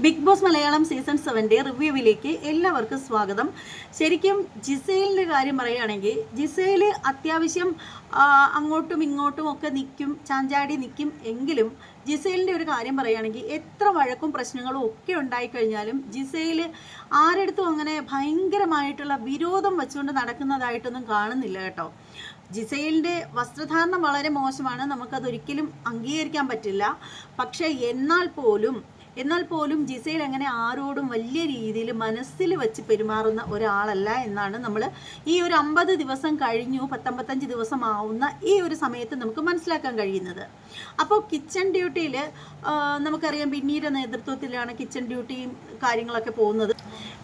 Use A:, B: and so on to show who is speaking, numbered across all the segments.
A: Big boss Malayalam season 7 റിവ്യൂവിലേക്ക് എല്ലാവർക്കും സ്വാഗതം. ശരിക്കും ജിസേലിൻ്റെ കാര്യം പറയുകയാണെങ്കിൽ ജിസേൽ അത്യാവശ്യം അങ്ങോട്ടും ഇങ്ങോട്ടും ഒക്കെ നിൽക്കും, ചാഞ്ചാടി നിൽക്കും. എങ്കിലും ജിസേലിൻ്റെ ഒരു കാര്യം പറയുകയാണെങ്കിൽ എത്ര വഴക്കും പ്രശ്നങ്ങളും ഒക്കെ ഉണ്ടായിക്കഴിഞ്ഞാലും ജിസേൽ ആരെടുത്തും അങ്ങനെ ഭയങ്കരമായിട്ടുള്ള വിരോധം വെച്ചുകൊണ്ട് നടക്കുന്നതായിട്ടൊന്നും കാണുന്നില്ല കേട്ടോ. ജിസേലിൻ്റെ വസ്ത്രധാരണം വളരെ മോശമാണ്, നമുക്കതൊരിക്കലും അംഗീകരിക്കാൻ പറ്റില്ല. പക്ഷേ എന്നാൽ പോലും ജിസേൽ അങ്ങനെ ആരോടും വലിയ രീതിയിൽ മനസ്സിൽ വെച്ച് പെരുമാറുന്ന ഒരാളല്ല എന്നാണ് നമ്മൾ ഈ ഒരു 50 ദിവസം കഴിഞ്ഞു 55 ദിവസം ആവുന്ന ഈ ഒരു സമയത്ത് നമുക്ക് മനസ്സിലാക്കാൻ കഴിയുന്നത്. അപ്പോൾ കിച്ചൺ ഡ്യൂട്ടിയിൽ നമുക്കറിയാം ബിന്നിയുടെ നേതൃത്വത്തിലാണ് കിച്ചൺ ഡ്യൂട്ടിയും കാര്യങ്ങളൊക്കെ പോകുന്നത്.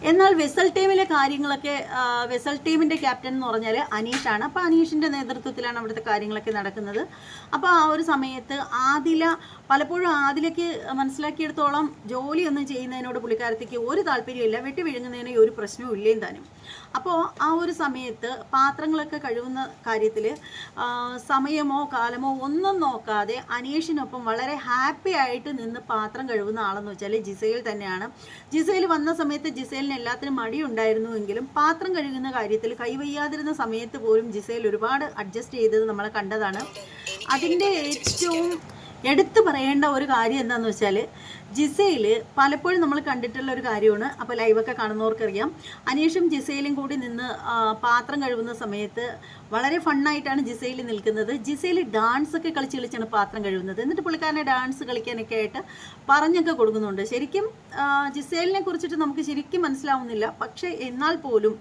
A: എന്നാൽ വെസൽ ടീമിലെ കാര്യങ്ങളൊക്കെ വെസൽ ടീമിൻ്റെ ക്യാപ്റ്റൻ എന്ന് പറഞ്ഞാൽ അനീഷാണ്. അപ്പോൾ അനീഷിൻ്റെ നേതൃത്വത്തിലാണ് അവിടുത്തെ കാര്യങ്ങളൊക്കെ നടക്കുന്നത്. അപ്പോൾ ആ ഒരു സമയത്ത് പലപ്പോഴും ആദിലയ്ക്ക് മനസ്സിലാക്കിയെടുത്തോളം ജോലിയൊന്നും ചെയ്യുന്നതിനോട് പുള്ളിക്കാരത്തേക്ക് ഒരു താല്പര്യമില്ല, വെട്ടി വിഴുങ്ങുന്നതിന് ഒരു പ്രശ്നവും ഇല്ലേം താനും. അപ്പോൾ ആ ഒരു സമയത്ത് പാത്രങ്ങളൊക്കെ കഴുകുന്ന കാര്യത്തിൽ സമയമോ കാലമോ ഒന്നും നോക്കാതെ അനീഷിനൊപ്പം വളരെ ഹാപ്പി ആയിട്ട് നിന്ന് പാത്രം കഴുകുന്ന ആളെന്ന് വെച്ചാൽ ജിസേൽ തന്നെയാണ്. ജിസേൽ വന്ന സമയത്ത് ജിസേലിന് എല്ലാത്തിനും മടിയുണ്ടായിരുന്നുവെങ്കിലും പാത്രം കഴുകുന്ന കാര്യത്തിൽ കൈവയ്യാതിരുന്ന സമയത്ത് പോലും ജിസേൽ ഒരുപാട് അഡ്ജസ്റ്റ് ചെയ്തത് നമ്മൾ കണ്ടതാണ്. അതിൻ്റെ ഏറ്റവും എടുത്തു പറയേണ്ട ഒരു കാര്യം എന്താണെന്ന് വെച്ചാൽ ജിസേൽ പലപ്പോഴും നമ്മൾ കണ്ടിട്ടുള്ള ഒരു കാര്യമാണ്. അപ്പോൾ ലൈവൊക്കെ കാണുന്നവർക്കറിയാം, അനീഷും ജിസേലും കൂടി നിന്ന് പാത്രം കഴുകുന്ന സമയത്ത് വളരെ ഫണ്ണായിട്ടാണ് ജിസേൽ നിൽക്കുന്നത്. ജിസേൽ ഡാൻസ് ഒക്കെ കളിച്ചാണ് പാത്രം കഴുകുന്നത്. എന്നിട്ട് പുള്ളിക്കാരനെ ഡാൻസ് കളിക്കാനൊക്കെ ആയിട്ട് പറഞ്ഞൊക്കെ കൊടുക്കുന്നുണ്ട്. ശരിക്കും ജിസേലിനെ കുറിച്ചിട്ട് നമുക്ക് ശരിക്കും മനസ്സിലാവുന്നില്ല. പക്ഷേ എന്നാൽ പോലും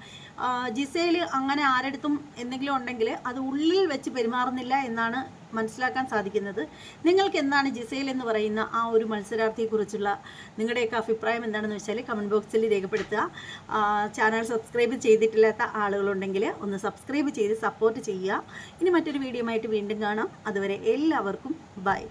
A: ജിസേൽ അങ്ങനെ ആരെടുത്തും എന്തെങ്കിലും ഉണ്ടെങ്കിൽ അത് ഉള്ളിൽ വെച്ച് പെരുമാറുന്നില്ല എന്നാണ് മനസ്സിലാക്കാൻ സാധിക്കുന്നത്. നിങ്ങൾക്ക് എന്താണ് ജിസേൽ എന്ന് പറയുന്ന ആ ഒരു മത്സരാർത്ഥിയെക്കുറിച്ചുള്ള നിങ്ങളുടെയൊക്കെ അഭിപ്രായം എന്താണെന്ന് വെച്ചാൽ കമൻറ്റ് ബോക്സിൽ രേഖപ്പെടുത്തുക. ചാനൽ സബ്സ്ക്രൈബ് ചെയ്തിട്ടില്ലാത്ത ആളുകളുണ്ടെങ്കിൽ ഒന്ന് സബ്സ്ക്രൈബ് ചെയ്ത് സപ്പോർട്ട് ചെയ്യുക. ഇനി മറ്റൊരു വീഡിയോ ആയിട്ട് വീണ്ടും കാണാം. അതുവരെ എല്ലാവർക്കും ബൈ.